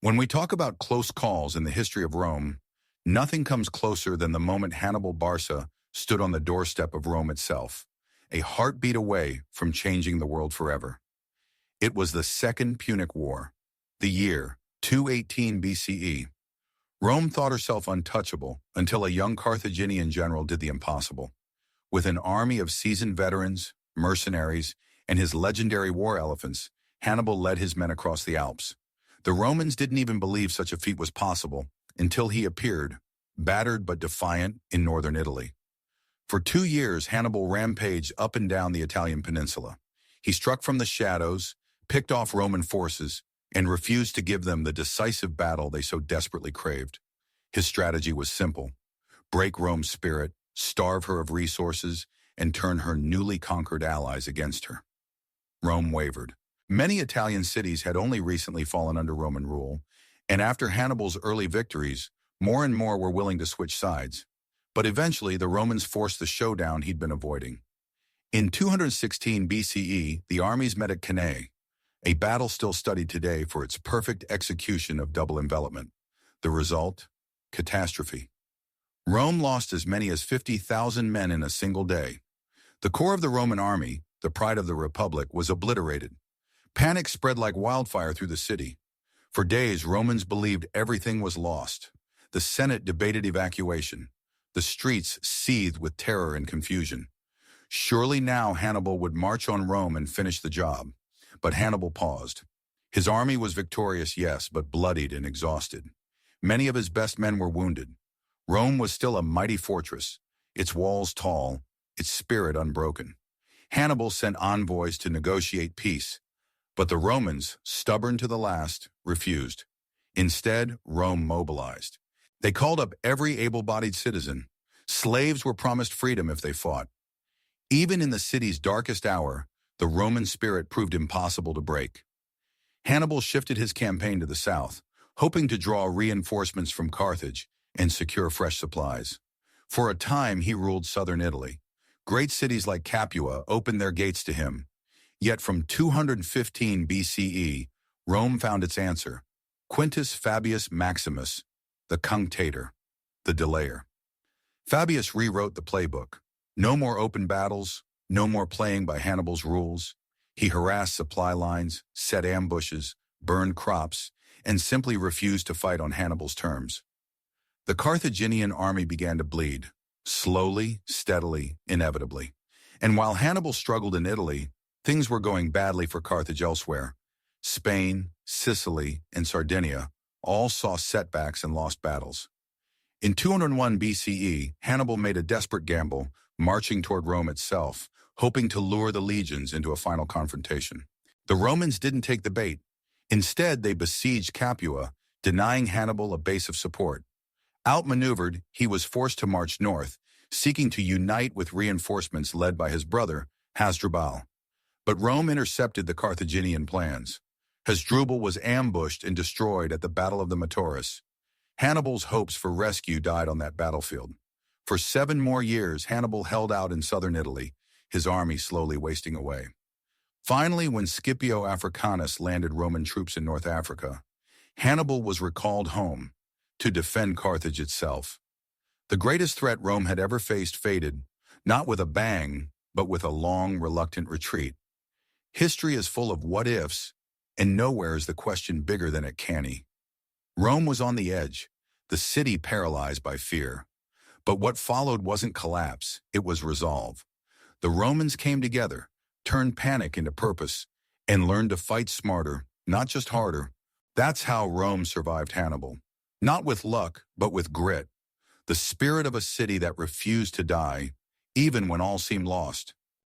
When we talk about close calls in the history of Rome, nothing comes closer than the moment Hannibal Barca stood on the doorstep of Rome itself, a heartbeat away from changing the world forever. It was the Second Punic War, the year 218 BCE. Rome thought herself untouchable until a young Carthaginian general did the impossible. With an army of seasoned veterans, mercenaries, and his legendary war elephants, Hannibal led his men across the Alps. The Romans didn't even believe such a feat was possible until he appeared, battered but defiant, in northern Italy. For 2 years, Hannibal rampaged up and down the Italian peninsula. He struck from the shadows, picked off Roman forces, and refused to give them the decisive battle they so desperately craved. His strategy was simple: break Rome's spirit, starve her of resources, and turn her newly conquered allies against her. Rome wavered. Many Italian cities had only recently fallen under Roman rule, and after Hannibal's early victories, more and more were willing to switch sides. But eventually, the Romans forced the showdown he'd been avoiding. In 216 BCE, the armies met at Cannae, a battle still studied today for its perfect execution of double envelopment. The result? Catastrophe. Rome lost as many as 50,000 men in a single day. The core of the Roman army, the pride of the Republic, was obliterated. Panic spread like wildfire through the city. For days, Romans believed everything was lost. The Senate debated evacuation. The streets seethed with terror and confusion. Surely now Hannibal would march on Rome and finish the job. But Hannibal paused. His army was victorious, yes, but bloodied and exhausted. Many of his best men were wounded. Rome was still a mighty fortress, its walls tall, its spirit unbroken. Hannibal sent envoys to negotiate peace, but the Romans, stubborn to the last, refused. Instead, Rome mobilized. They called up every able-bodied citizen. Slaves were promised freedom if they fought. Even in the city's darkest hour, the Roman spirit proved impossible to break. Hannibal shifted his campaign to the south, hoping to draw reinforcements from Carthage and secure fresh supplies. For a time, he ruled southern Italy. Great cities like Capua opened their gates to him. Yet from 215 BCE, Rome found its answer: Quintus Fabius Maximus, the cunctator, the delayer. Fabius rewrote the playbook. No more open battles, no more playing by Hannibal's rules. He harassed supply lines, set ambushes, burned crops, and simply refused to fight on Hannibal's terms. The Carthaginian army began to bleed, slowly, steadily, inevitably. And while Hannibal struggled in Italy, things were going badly for Carthage elsewhere. Spain, Sicily, and Sardinia all saw setbacks and lost battles. In 201 BCE, Hannibal made a desperate gamble, marching toward Rome itself, hoping to lure the legions into a final confrontation. The Romans didn't take the bait. Instead, they besieged Capua, denying Hannibal a base of support. Outmaneuvered, he was forced to march north, seeking to unite with reinforcements led by his brother, Hasdrubal. But Rome intercepted the Carthaginian plans. Hasdrubal was ambushed and destroyed at the Battle of the Metaurus. Hannibal's hopes for rescue died on that battlefield. For 7 more years, Hannibal held out in southern Italy, his army slowly wasting away. Finally, when Scipio Africanus landed Roman troops in North Africa, Hannibal was recalled home to defend Carthage itself. The greatest threat Rome had ever faced faded, not with a bang, but with a long, reluctant retreat. History is full of what-ifs, and nowhere is the question bigger than at Cannae. Rome was on the edge, the city paralyzed by fear. But what followed wasn't collapse, it was resolve. The Romans came together, turned panic into purpose, and learned to fight smarter, not just harder. That's how Rome survived Hannibal. Not with luck, but with grit. The spirit of a city that refused to die, even when all seemed lost.